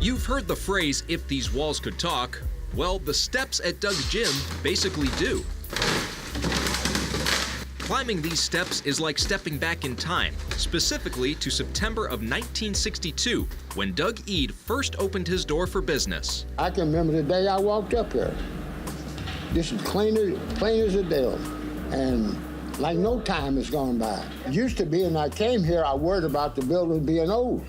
You've heard the phrase, if these walls could talk. Well, the steps at Doug's gym basically do. Climbing these steps is like stepping back in time, specifically to September of 1962, when Doug Eidd first opened his door for business. I can remember the day I walked up here. This is plain as a day, and like no time has gone by. It used to be, and I came here, I worried about the building being old.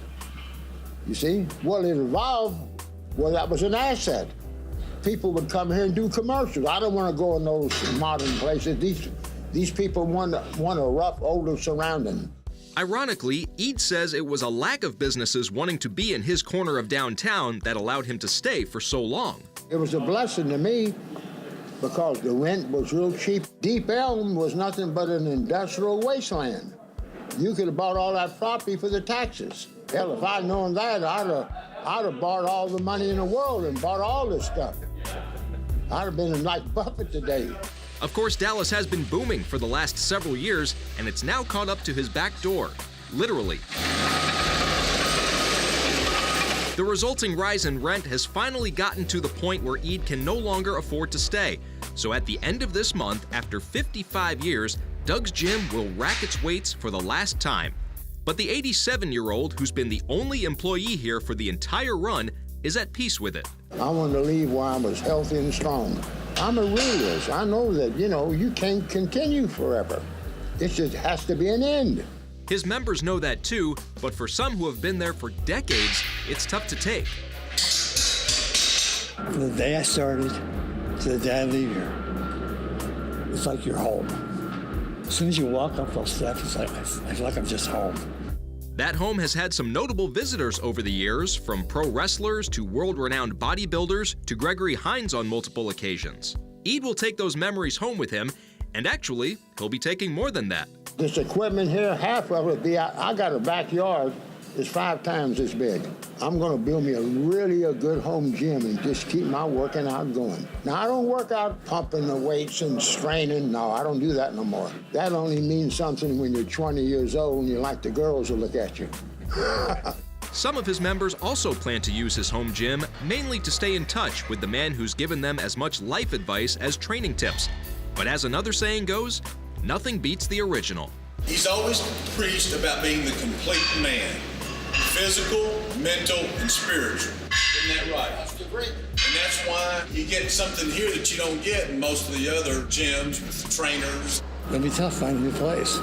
You see? Well, it evolved. Well, that was an asset. People would come here and do commercials. I don't want to go in those modern places. These people want a rough, older surrounding. Ironically, Eidd says it was a lack of businesses wanting to be in his corner of downtown that allowed him to stay for so long. It was a blessing to me because the rent was real cheap. Deep Elm was nothing but an industrial wasteland. You could have bought all that property for the taxes. Hell, if I'd known that, I'd have borrowed all the money in the world and bought all this stuff. I'd have been like Buffett today. Of course, Dallas has been booming for the last several years, and it's now caught up to his back door, literally. The resulting rise in rent has finally gotten to the point where Eidd can no longer afford to stay. So at the end of this month, after 55 years, Doug's gym will rack its weights for the last time. But the 87-year-old, who's been the only employee here for the entire run, is at peace with it. I wanted to leave while I was healthy and strong. I'm a realist. I know that, you can't continue forever. It just has to be an end. His members know that too, but for some who have been there for decades, it's tough to take. From the day I started to the day I leave here, it's like you're home. As soon as you walk up those steps, it's like, I feel like I'm just home. That home has had some notable visitors over the years, from pro wrestlers to world-renowned bodybuilders to Gregory Hines on multiple occasions. Eidd will take those memories home with him, and actually, he'll be taking more than that. This equipment here, half of it, I got a backyard, it's 5 times this big. I'm gonna build me a good home gym and just keep my working out going. Now, I don't work out pumping the weights and straining. No, I don't do that no more. That only means something when you're 20 years old and you like the girls to look at you. Some of his members also plan to use his home gym mainly to stay in touch with the man who's given them as much life advice as training tips. But as another saying goes, nothing beats the original. He's always preached about being the complete man. Physical, mental, and spiritual. Isn't that right? That's great. And that's why you get something here that you don't get in most of the other gyms with trainers. It'll be tough finding a new place.